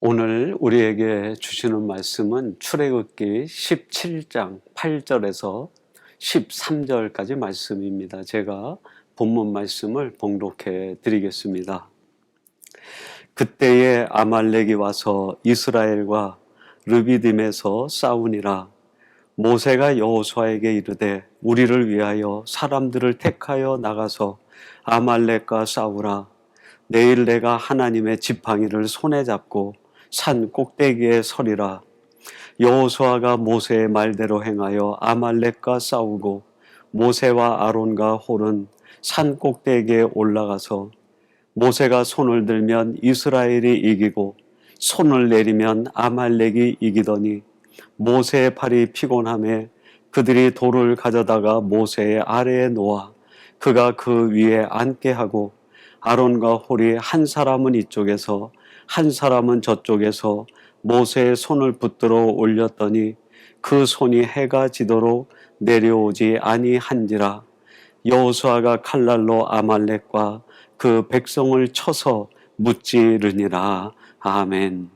오늘 우리에게 주시는 말씀은 출애굽기 17장 8절에서 13절까지 말씀입니다. 제가 본문 말씀을 봉독해 드리겠습니다. 그때에 아말렉이 와서 이스라엘과 르비딤에서 싸우니라. 모세가 여호수아에게 이르되 우리를 위하여 사람들을 택하여 나가서 아말렉과 싸우라. 내일 내가 하나님의 지팡이를 손에 잡고 산 꼭대기에 서리라. 여호수아가 모세의 말대로 행하여 아말렉과 싸우고 모세와 아론과 홀은 산 꼭대기에 올라가서 모세가 손을 들면 이스라엘이 이기고 손을 내리면 아말렉이 이기더니 모세의 팔이 피곤함에 그들이 돌을 가져다가 모세의 아래에 놓아 그가 그 위에 앉게 하고 아론과 홀이 한 사람은 이쪽에서 한 사람은 저쪽에서 모세의 손을 붙들어 올렸더니 그 손이 해가 지도록 내려오지 아니한지라. 여호수아가 칼날로 아말렉과 그 백성을 쳐서 무찌르니라. 아멘.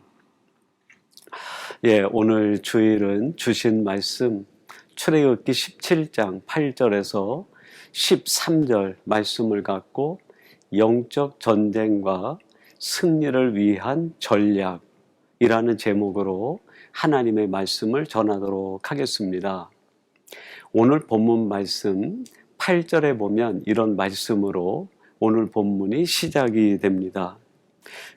오늘 주일은 주신 말씀 출애굽기 17장 8절에서 13절 말씀을 갖고 영적 전쟁과 승리를 위한 전략이라는 제목으로 하나님의 말씀을 전하도록 하겠습니다. 오늘 본문 말씀 8절에 보면 이런 말씀으로 오늘 본문이 시작이 됩니다.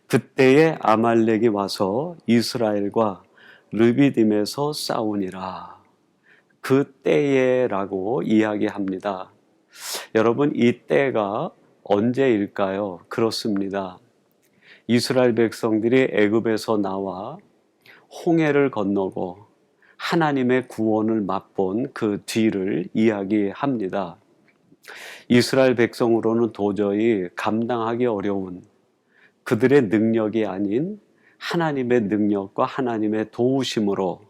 그때에 아말렉이 와서 이스라엘과 르비딤에서 싸우니라. 그때에라고 이야기합니다. 여러분, 이 때가 언제일까요? 그렇습니다. 이스라엘 백성들이 애굽에서 나와 홍해를 건너고 하나님의 구원을 맛본 그 뒤를 이야기합니다. 이스라엘 백성으로는 도저히 감당하기 어려운 그들의 능력이 아닌 하나님의 능력과 하나님의 도우심으로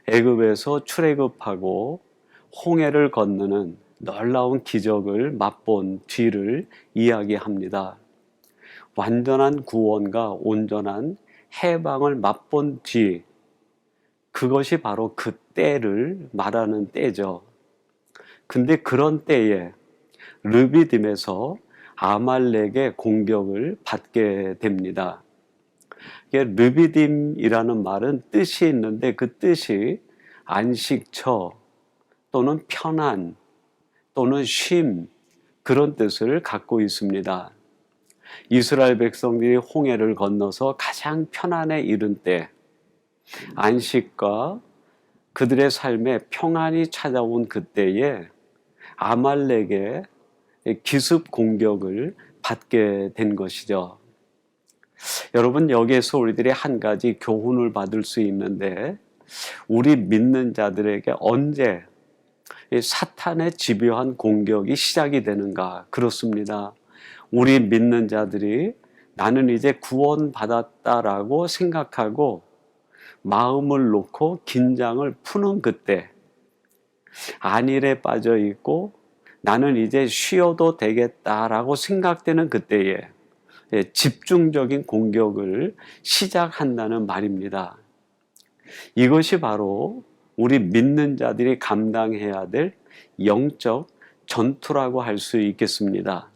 애굽에서 출애굽하고 홍해를 건너는 놀라운 기적을 맛본 뒤를 이야기합니다. 완전한 구원과 온전한 해방을 맛본 뒤, 그것이 바로 그 때를 말하는 때죠. 근데 그런 때에 르비딤에서 아말렉의 공격을 받게 됩니다. 르비딤이라는 말은 뜻이 있는데 그 뜻이 안식처 또는 편안 또는 쉼, 그런 뜻을 갖고 있습니다. 이스라엘 백성들이 홍해를 건너서 가장 편안에 이른 때, 안식과 그들의 삶에 평안이 찾아온 그때에 아말렉의 기습 공격을 받게 된 것이죠. 여러분, 여기에서 우리들이 한 가지 교훈을 받을 수 있는데, 우리 믿는 자들에게 언제 사탄의 집요한 공격이 시작이 되는가? 그렇습니다. 우리 믿는 자들이 나는 이제 구원받았다라고 생각하고 마음을 놓고 긴장을 푸는 그때, 안일에 빠져 있고 나는 이제 쉬어도 되겠다라고 생각되는 그때에 집중적인 공격을 시작한다는 말입니다. 이것이 바로 우리 믿는 자들이 감당해야 될 영적 전투라고 할 수 있겠습니다.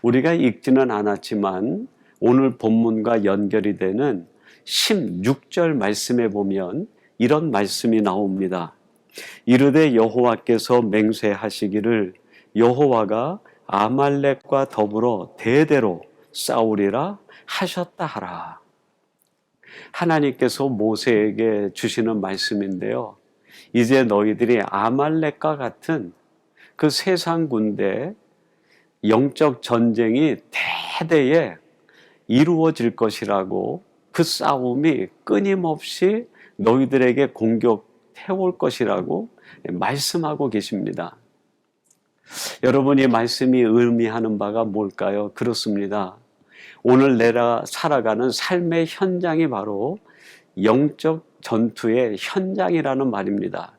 우리가 읽지는 않았지만 오늘 본문과 연결이 되는 16절 말씀에 보면 이런 말씀이 나옵니다. 이르되 여호와께서 맹세하시기를 여호와가 아말렉과 더불어 대대로 싸우리라 하셨다 하라. 하나님께서 모세에게 주시는 말씀인데요. 이제 너희들이 아말렉과 같은 그 세상 군대 영적 전쟁이 대대에 이루어질 것이라고, 그 싸움이 끊임없이 너희들에게 공격해올 것이라고 말씀하고 계십니다. 여러분, 이 말씀이 의미하는 바가 뭘까요? 그렇습니다. 오늘 내가 살아가는 삶의 현장이 바로 영적 전투의 현장이라는 말입니다.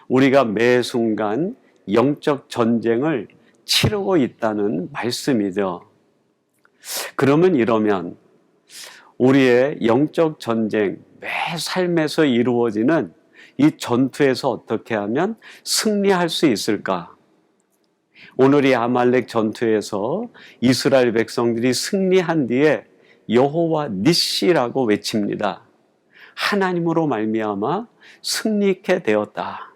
우리가 매 순간 영적 전쟁을 치르고 있다는 말씀이죠. 그러면 이러면 우리의 영적 전쟁, 매 삶에서 이루어지는 이 전투에서 어떻게 하면 승리할 수 있을까? 오늘 이 아말렉 전투에서 이스라엘 백성들이 승리한 뒤에 여호와 니시라고 외칩니다. 하나님으로 말미암아 승리케 되었다.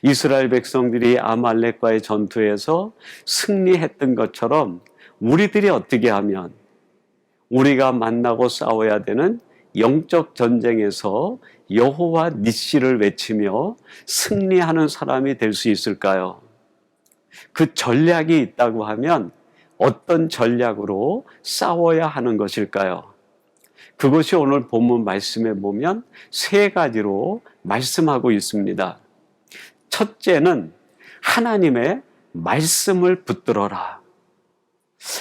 이스라엘 백성들이 아말렉과의 전투에서 승리했던 것처럼 우리들이 어떻게 하면 우리가 만나고 싸워야 되는 영적 전쟁에서 여호와 니시를 외치며 승리하는 사람이 될 수 있을까요? 그 전략이 있다고 하면 어떤 전략으로 싸워야 하는 것일까요? 그것이 오늘 본문 말씀에 보면 세 가지로 말씀하고 있습니다. 첫째는 하나님의 말씀을 붙들어라.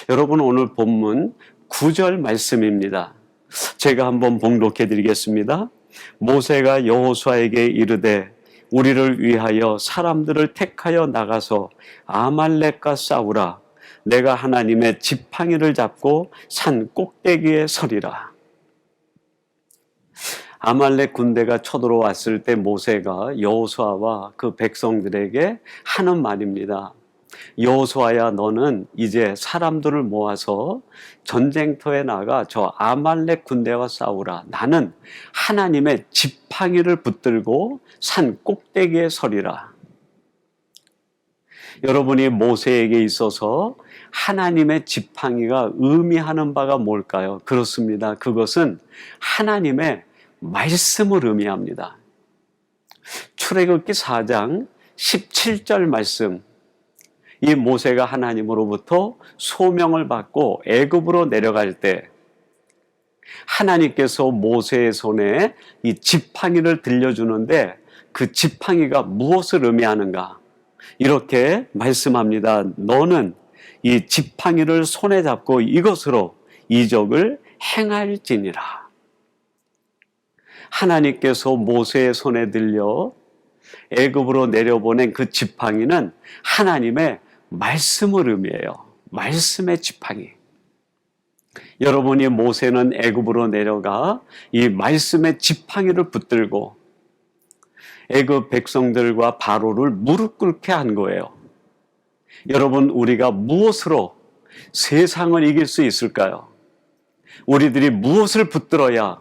여러분, 오늘 본문 9절 말씀입니다. 제가 한번 봉독해 드리겠습니다. 모세가 여호수아에게 이르되 우리를 위하여 사람들을 택하여 나가서 아말렉과 싸우라. 내가 하나님의 지팡이를 잡고 산 꼭대기에 서리라. 아말렉 군대가 쳐들어왔을 때 모세가 여호수아와 그 백성들에게 하는 말입니다. 여호수아야, 너는 이제 사람들을 모아서 전쟁터에 나가 저 아말렉 군대와 싸우라. 나는 하나님의 지팡이를 붙들고 산 꼭대기에 서리라. 여러분이 모세에게 있어서 하나님의 지팡이가 의미하는 바가 뭘까요? 그렇습니다. 그것은 하나님의 말씀을 의미합니다. 출애굽기 4장 17절 말씀, 이 모세가 하나님으로부터 소명을 받고 애굽으로 내려갈 때 하나님께서 모세의 손에 이 지팡이를 들려주는데 그 지팡이가 무엇을 의미하는가? 이렇게 말씀합니다. 너는 이 지팡이를 손에 잡고 이것으로 이적을 행할지니라. 하나님께서 모세의 손에 들려 애굽으로 내려보낸 그 지팡이는 하나님의 말씀을 의미해요. 말씀의 지팡이. 여러분이 모세는 애굽으로 내려가 이 말씀의 지팡이를 붙들고 애굽 백성들과 바로를 무릎 꿇게 한 거예요. 여러분, 우리가 무엇으로 세상을 이길 수 있을까요? 우리들이 무엇을 붙들어야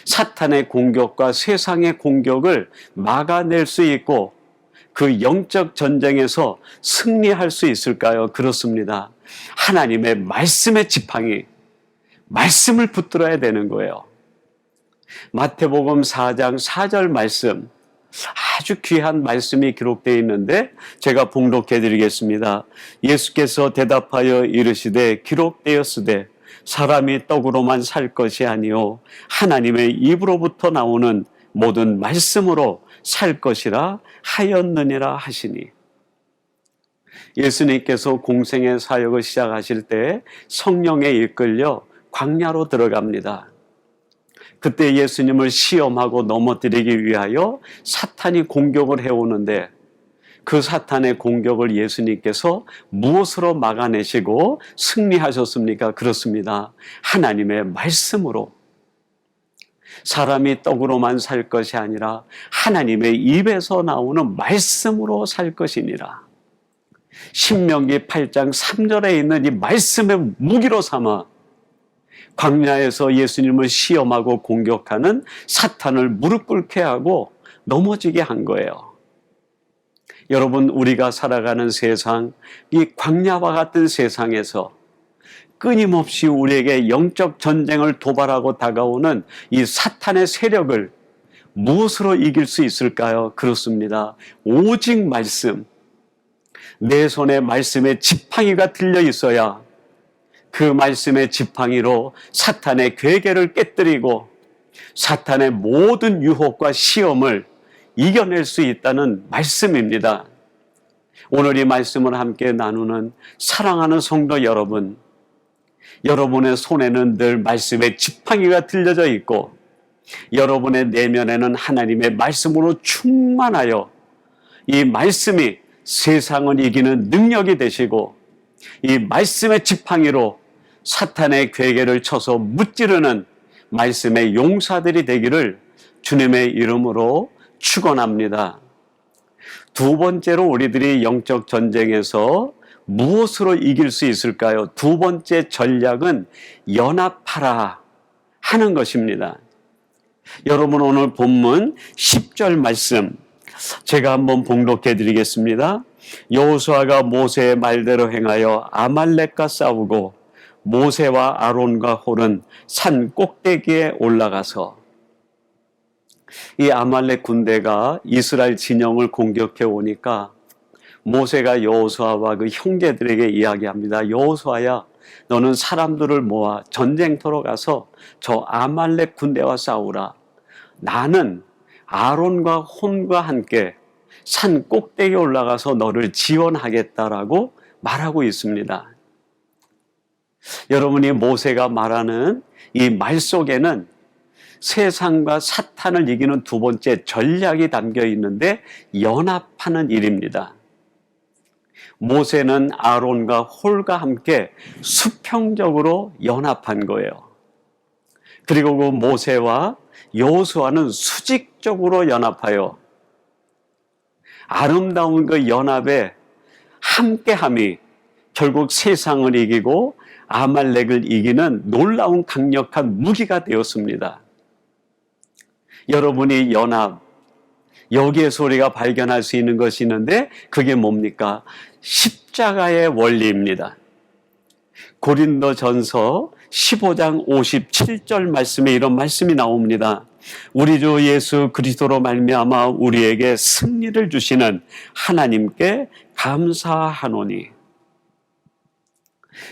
사탄의 공격과 세상의 공격을 막아낼 수 있고 그 영적 전쟁에서 승리할 수 있을까요? 그렇습니다. 하나님의 말씀의 지팡이, 말씀을 붙들어야 되는 거예요. 마태복음 4장 4절 말씀, 아주 귀한 말씀이 기록되어 있는데 제가 봉독해 드리겠습니다. 예수께서 대답하여 이르시되 기록되었으되 사람이 떡으로만 살 것이 아니요 하나님의 입으로부터 나오는 모든 말씀으로 살 것이라 하였느니라 하시니. 예수님께서 공생의 사역을 시작하실 때 성령에 이끌려 광야로 들어갑니다. 그때 예수님을 시험하고 넘어뜨리기 위하여 사탄이 공격을 해오는데 그 사탄의 공격을 예수님께서 무엇으로 막아내시고 승리하셨습니까? 그렇습니다. 하나님의 말씀으로. 사람이 떡으로만 살 것이 아니라 하나님의 입에서 나오는 말씀으로 살 것이니라. 신명기 8장 3절에 있는 이 말씀의 무기로 삼아 광야에서 예수님을 시험하고 공격하는 사탄을 무릎 꿇게 하고 넘어지게 한 거예요. 여러분, 우리가 살아가는 세상, 이 광야와 같은 세상에서 끊임없이 우리에게 영적 전쟁을 도발하고 다가오는 이 사탄의 세력을 무엇으로 이길 수 있을까요? 그렇습니다. 오직 말씀. 내 손에 말씀의 지팡이가 들려 있어야 그 말씀의 지팡이로 사탄의 괴계를 깨뜨리고 사탄의 모든 유혹과 시험을 이겨낼 수 있다는 말씀입니다. 오늘 이 말씀을 함께 나누는 사랑하는 성도 여러분, 여러분의 손에는 늘 말씀의 지팡이가 들려져 있고 여러분의 내면에는 하나님의 말씀으로 충만하여 이 말씀이 세상을 이기는 능력이 되시고 이 말씀의 지팡이로 사탄의 괴계를 쳐서 무찌르는 말씀의 용사들이 되기를 주님의 이름으로 축원합니다. 두 번째로 우리들이 영적 전쟁에서 무엇으로 이길 수 있을까요? 두 번째 전략은 연합하라 하는 것입니다. 여러분, 오늘 본문 10절 말씀 제가 한번 봉독해 드리겠습니다. 여호수아가 모세의 말대로 행하여 아말렉과 싸우고 모세와 아론과 홀은 산 꼭대기에 올라가서, 이 아말렉 군대가 이스라엘 진영을 공격해 오니까 모세가 여호수아와 그 형제들에게 이야기합니다. 여호수아야, 너는 사람들을 모아 전쟁터로 가서 저 아말렉 군대와 싸우라. 나는 아론과 혼과 함께 산 꼭대기에 올라가서 너를 지원하겠다라고 말하고 있습니다. 여러분이 모세가 말하는 이 말 속에는 세상과 사탄을 이기는 두 번째 전략이 담겨 있는데 연합하는 일입니다. 모세는 아론과 홀과 함께 수평적으로 연합한 거예요. 그리고 그 모세와 여호수아는 수직적으로 연합하여 아름다운 그 연합의 함께함이 결국 세상을 이기고 아말렉을 이기는 놀라운 강력한 무기가 되었습니다. 여러분이 연합, 여기에서 우리가 발견할 수 있는 것이 있는데 그게 뭡니까? 십자가의 원리입니다. 고린도전서 15장 57절 말씀에 이런 말씀이 나옵니다. 우리 주 예수 그리스도로 말미암아 우리에게 승리를 주시는 하나님께 감사하노니.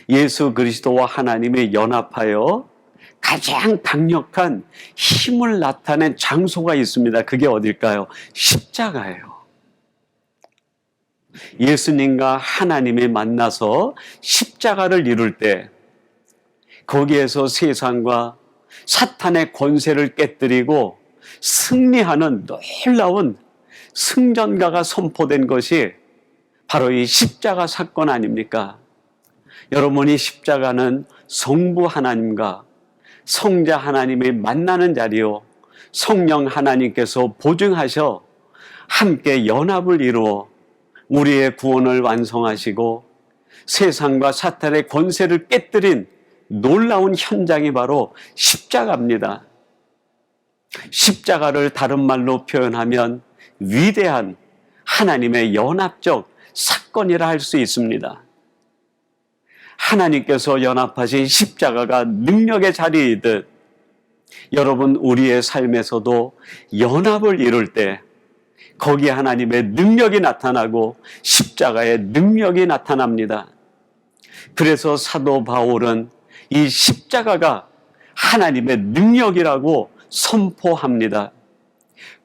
예수 그리스도와 하나님이 연합하여 가장 강력한 힘을 나타낸 장소가 있습니다. 그게 어딜까요? 십자가예요. 예수님과 하나님이 만나서 십자가를 이룰 때 거기에서 세상과 사탄의 권세를 깨뜨리고 승리하는 놀라운 승전가가 선포된 것이 바로 이 십자가 사건 아닙니까? 여러분이 십자가는 성부 하나님과 성자 하나님이 만나는 자리요, 성령 하나님께서 보증하셔 함께 연합을 이루어 우리의 구원을 완성하시고 세상과 사탄의 권세를 깨뜨린 놀라운 현장이 바로 십자가입니다. 십자가를 다른 말로 표현하면 위대한 하나님의 연합적 사건이라 할 수 있습니다. 하나님께서 연합하신 십자가가 능력의 자리이듯 여러분, 우리의 삶에서도 연합을 이룰 때 거기에 하나님의 능력이 나타나고 십자가의 능력이 나타납니다. 그래서 사도 바울은 이 십자가가 하나님의 능력이라고 선포합니다.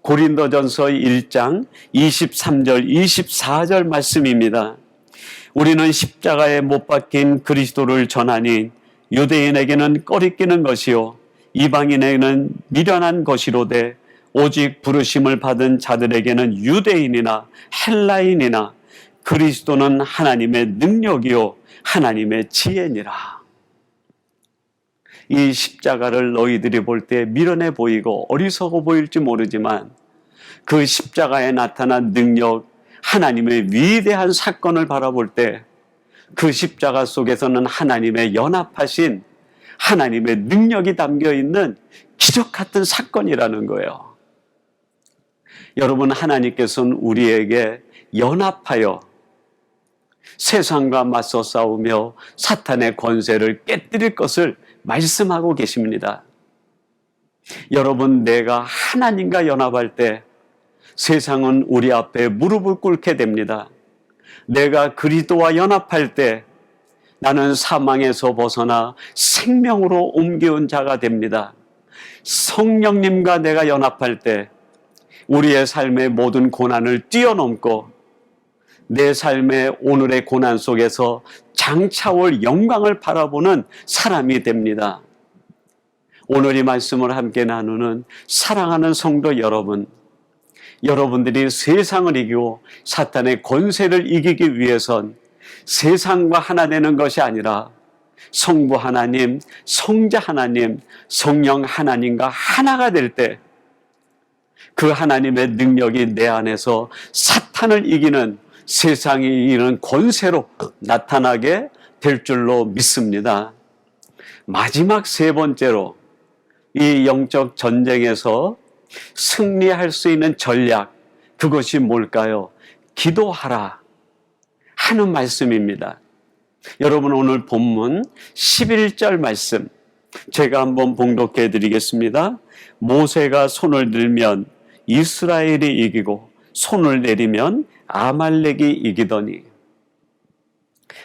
고린도전서 1장 23절 24절 말씀입니다. 우리는 십자가에 못 박힌 그리스도를 전하니 유대인에게는 꺼리끼는 것이요 이방인에게는 미련한 것이로되 오직 부르심을 받은 자들에게는 유대인이나 헬라인이나 그리스도는 하나님의 능력이요 하나님의 지혜니라. 이 십자가를 너희들이 볼 때 미련해 보이고 어리석어 보일지 모르지만 그 십자가에 나타난 능력, 하나님의 위대한 사건을 바라볼 때 그 십자가 속에서는 하나님의 연합하신 하나님의 능력이 담겨 있는 기적 같은 사건이라는 거예요. 여러분, 하나님께서는 우리에게 연합하여 세상과 맞서 싸우며 사탄의 권세를 깨뜨릴 것을 말씀하고 계십니다. 여러분, 내가 하나님과 연합할 때 세상은 우리 앞에 무릎을 꿇게 됩니다. 내가 그리스도와 연합할 때 나는 사망에서 벗어나 생명으로 옮겨온 자가 됩니다. 성령님과 내가 연합할 때 우리의 삶의 모든 고난을 뛰어넘고 내 삶의 오늘의 고난 속에서 장차올 영광을 바라보는 사람이 됩니다. 오늘 이 말씀을 함께 나누는 사랑하는 성도 여러분, 여러분들이 세상을 이기고 사탄의 권세를 이기기 위해선 세상과 하나 되는 것이 아니라 성부 하나님, 성자 하나님, 성령 하나님과 하나가 될 때 그 하나님의 능력이 내 안에서 사탄을 이기는 세상이 이기는 권세로 나타나게 될 줄로 믿습니다. 마지막 세 번째로 이 영적 전쟁에서 승리할 수 있는 전략, 그것이 뭘까요? 기도하라 하는 말씀입니다. 여러분, 오늘 본문 11절 말씀 제가 한번 봉독해 드리겠습니다. 모세가 손을 들면 이스라엘이 이기고 손을 내리면 아말렉이 이기더니.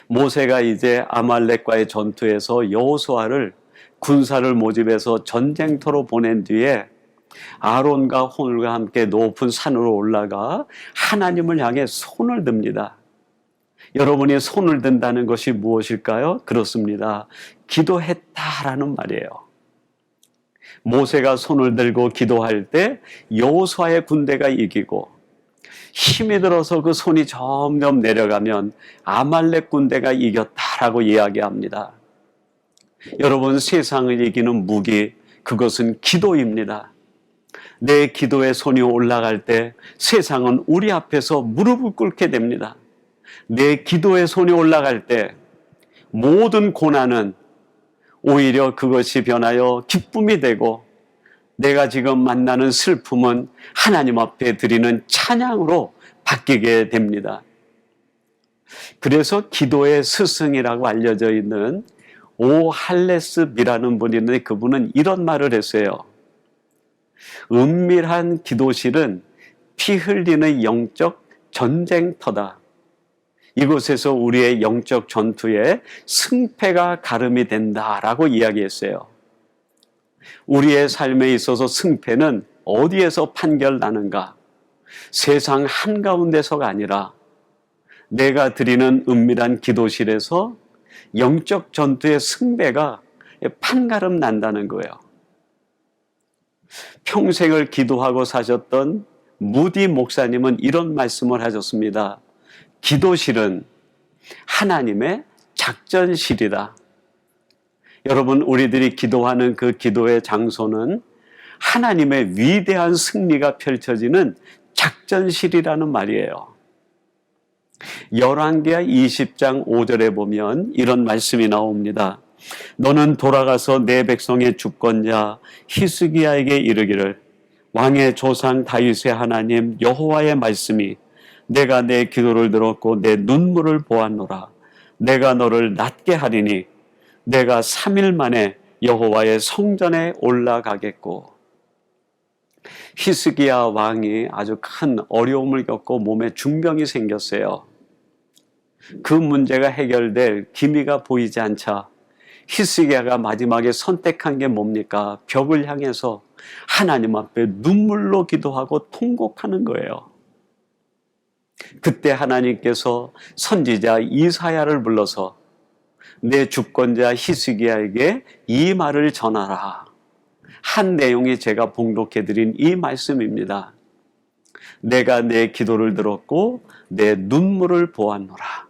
모세가 이제 아말렉과의 전투에서 여호수아를 군사를 모집해서 전쟁터로 보낸 뒤에 아론과 호늘과 함께 높은 산으로 올라가 하나님을 향해 손을 듭니다. 여러분이 손을 든다는 것이 무엇일까요? 그렇습니다. 기도했다라는 말이에요. 모세가 손을 들고 기도할 때 여호수아의 군대가 이기고, 힘이 들어서 그 손이 점점 내려가면 아말렉 군대가 이겼다라고 이야기합니다. 여러분, 세상을 이기는 무기, 그것은 기도입니다. 내 기도의 손이 올라갈 때 세상은 우리 앞에서 무릎을 꿇게 됩니다. 내 기도의 손이 올라갈 때 모든 고난은 오히려 그것이 변하여 기쁨이 되고, 내가 지금 만나는 슬픔은 하나님 앞에 드리는 찬양으로 바뀌게 됩니다. 그래서 기도의 스승이라고 알려져 있는 오할레스미라는 분이 있는데, 그분은 이런 말을 했어요. 은밀한 기도실은 피 흘리는 영적 전쟁터다. 이곳에서 우리의 영적 전투에 승패가 가름이 된다라고 이야기했어요. 우리의 삶에 있어서 승패는 어디에서 판결나는가? 세상 한가운데서가 아니라 내가 드리는 은밀한 기도실에서 영적 전투의 승배가 판가름 난다는 거예요. 평생을 기도하고 사셨던 무디 목사님은 이런 말씀을 하셨습니다. 기도실은 하나님의 작전실이다. 여러분, 우리들이 기도하는 그 기도의 장소는 하나님의 위대한 승리가 펼쳐지는 작전실이라는 말이에요. 열왕기하 20장 5절에 보면 이런 말씀이 나옵니다. 너는 돌아가서 내 백성의 주권자 히스기야에게 이르기를, 왕의 조상 다윗의 하나님 여호와의 말씀이 내가 내 기도를 들었고 내 눈물을 보았노라. 내가 너를 낫게 하리니 내가 3일 만에 여호와의 성전에 올라가겠고. 히스기야 왕이 아주 큰 어려움을 겪고 몸에 중병이 생겼어요. 그 문제가 해결될 기미가 보이지 않자 히스기야가 마지막에 선택한 게 뭡니까? 벽을 향해서 하나님 앞에 눈물로 기도하고 통곡하는 거예요. 그때 하나님께서 선지자 이사야를 불러서 내 주권자 히스기야에게 이 말을 전하라 한 내용이 제가 봉독해드린 이 말씀입니다. 내가 내 기도를 들었고 내 눈물을 보았노라.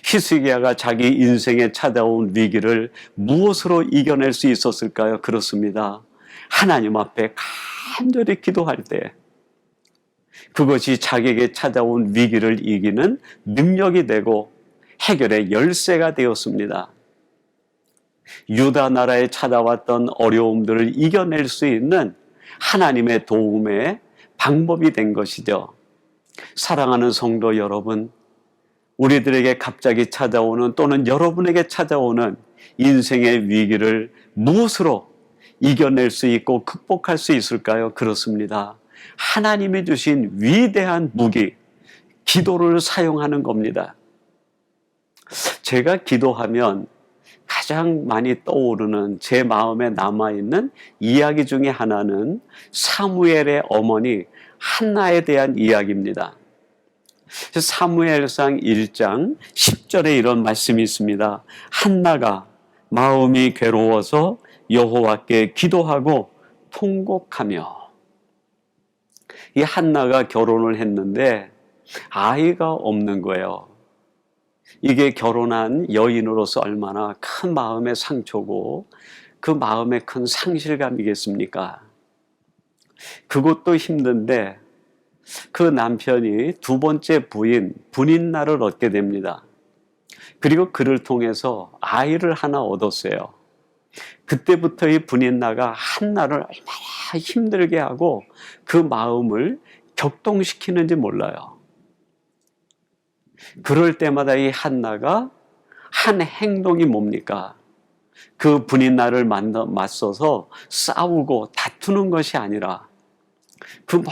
히스기야가 자기 인생에 찾아온 위기를 무엇으로 이겨낼 수 있었을까요? 그렇습니다. 하나님 앞에 간절히 기도할 때 그것이 자기에게 찾아온 위기를 이기는 능력이 되고 해결의 열쇠가 되었습니다. 유다 나라에 찾아왔던 어려움들을 이겨낼 수 있는 하나님의 도움의 방법이 된 것이죠. 사랑하는 성도 여러분, 우리들에게 갑자기 찾아오는 또는 여러분에게 찾아오는 인생의 위기를 무엇으로 이겨낼 수 있고 극복할 수 있을까요? 그렇습니다. 하나님이 주신 위대한 무기, 기도를 사용하는 겁니다. 제가 기도하면 가장 많이 떠오르는 제 마음에 남아있는 이야기 중에 하나는 사무엘의 어머니 한나에 대한 이야기입니다. 사무엘상 1장 10절에 이런 말씀이 있습니다. 한나가 마음이 괴로워서 여호와께 기도하고 통곡하며. 이 한나가 결혼을 했는데 아이가 없는 거예요. 이게 결혼한 여인으로서 얼마나 큰 마음의 상처고 그 마음의 큰 상실감이겠습니까? 그것도 힘든데 그 남편이 두 번째 분인날을 얻게 됩니다. 그리고 그를 통해서 아이를 하나 얻었어요. 그때부터 이 분인나가 한나를 얼마나 힘들게 하고 그 마음을 격동시키는지 몰라요. 그럴 때마다 이 한나가 한 행동이 뭡니까? 그 분인나를 맞서서 싸우고 다투는 것이 아니라 그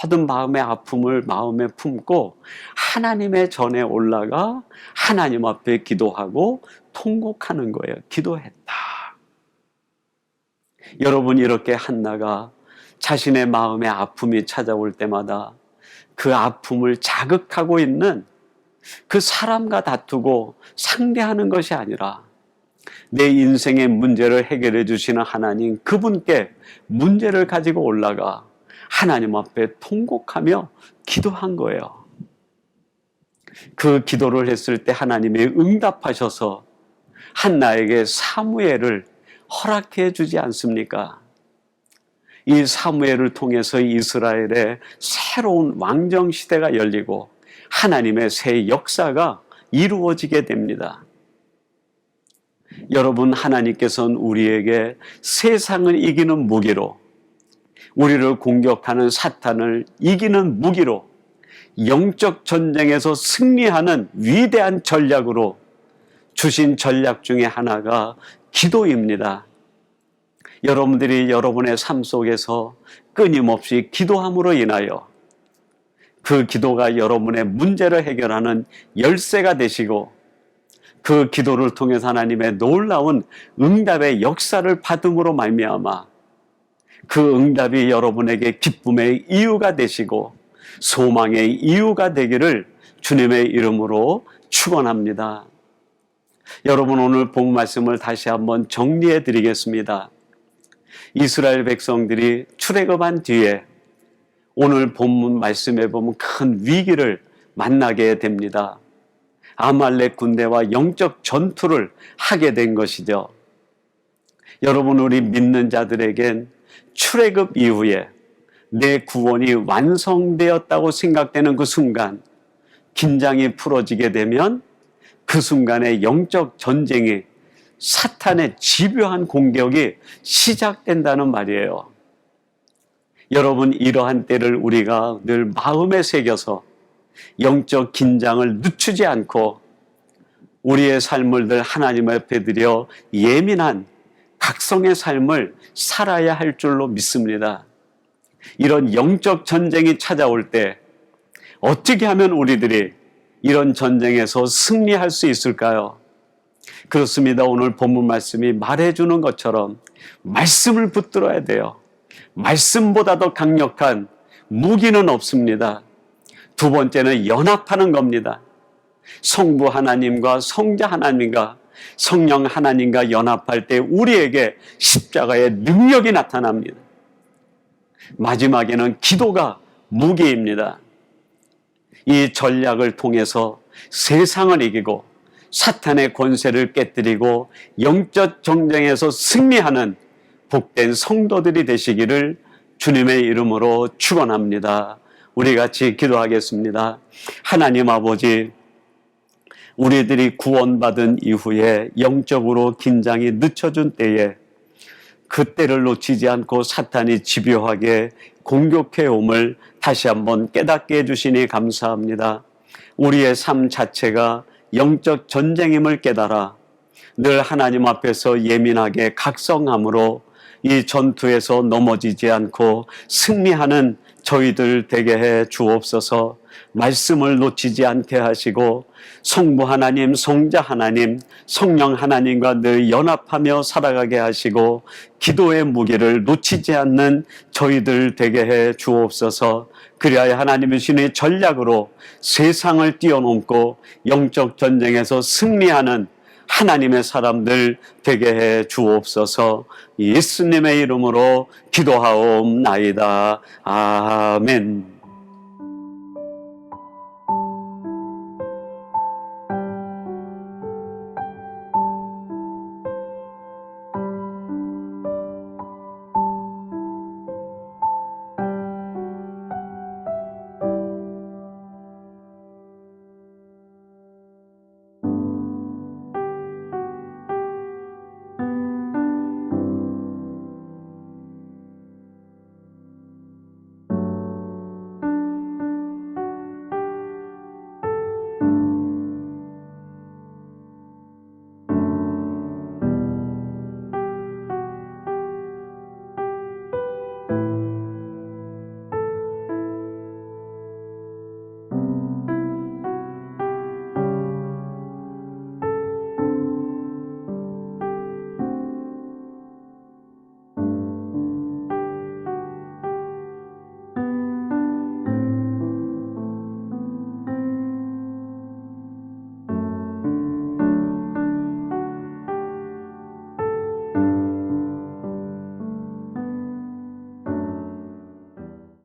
모든 마음의 아픔을 마음에 품고 하나님의 전에 올라가 하나님 앞에 기도하고 통곡하는 거예요. 기도했다. 여러분, 이렇게 한나가 자신의 마음의 아픔이 찾아올 때마다 그 아픔을 자극하고 있는 그 사람과 다투고 상대하는 것이 아니라 내 인생의 문제를 해결해 주시는 하나님, 그분께 문제를 가지고 올라가 하나님 앞에 통곡하며 기도한 거예요. 그 기도를 했을 때 하나님이 응답하셔서 한나에게 사무엘을 허락해 주지 않습니까? 이 사무엘을 통해서 이스라엘의 새로운 왕정 시대가 열리고 하나님의 새 역사가 이루어지게 됩니다. 여러분, 하나님께서는 우리에게 세상을 이기는 무기로, 우리를 공격하는 사탄을 이기는 무기로, 영적 전쟁에서 승리하는 위대한 전략으로 주신 전략 중에 하나가 기도입니다. 여러분들이 여러분의 삶 속에서 끊임없이 기도함으로 인하여 그 기도가 여러분의 문제를 해결하는 열쇠가 되시고 그 기도를 통해서 하나님의 놀라운 응답의 역사를 받음으로 말미암아 그 응답이 여러분에게 기쁨의 이유가 되시고 소망의 이유가 되기를 주님의 이름으로 축원합니다. 여러분, 오늘 본 말씀을 다시 한번 정리해 드리겠습니다. 이스라엘 백성들이 출애굽한 뒤에 오늘 본문 말씀에 보면 큰 위기를 만나게 됩니다. 아말렉 군대와 영적 전투를 하게 된 것이죠. 여러분, 우리 믿는 자들에겐 출애굽 이후에 내 구원이 완성되었다고 생각되는 그 순간, 긴장이 풀어지게 되면 그 순간에 영적 전쟁이, 사탄의 집요한 공격이 시작된다는 말이에요. 여러분, 이러한 때를 우리가 늘 마음에 새겨서 영적 긴장을 늦추지 않고 우리의 삶을 늘 하나님 앞에 드려 예민한 각성의 삶을 살아야 할 줄로 믿습니다. 이런 영적 전쟁이 찾아올 때 어떻게 하면 우리들이 이런 전쟁에서 승리할 수 있을까요? 그렇습니다. 오늘 본문 말씀이 말해주는 것처럼 말씀을 붙들어야 돼요. 말씀보다 더 강력한 무기는 없습니다. 두 번째는 연합하는 겁니다. 성부 하나님과 성자 하나님과 성령 하나님과 연합할 때 우리에게 십자가의 능력이 나타납니다. 마지막에는 기도가 무기입니다. 이 전략을 통해서 세상을 이기고 사탄의 권세를 깨뜨리고 영적 전쟁에서 승리하는 복된 성도들이 되시기를 주님의 이름으로 축원합니다. 우리 같이 기도하겠습니다. 하나님 아버지, 우리들이 구원받은 이후에 영적으로 긴장이 늦춰진 때에 그때를 놓치지 않고 사탄이 집요하게 공격해 옴을 다시 한번 깨닫게 해주시니 감사합니다. 우리의 삶 자체가 영적 전쟁임을 깨달아 늘 하나님 앞에서 예민하게 각성함으로 이 전투에서 넘어지지 않고 승리하는 저희들 되게 해 주옵소서. 말씀을 놓치지 않게 하시고 성부 하나님, 성자 하나님, 성령 하나님과 늘 연합하며 살아가게 하시고 기도의 무게를 놓치지 않는 저희들 되게 해 주옵소서. 그리하여 하나님의 신의 전략으로 세상을 뛰어넘고 영적 전쟁에서 승리하는 하나님의 사람들 되게 해 주옵소서. 예수님의 이름으로 기도하옵나이다. 아멘.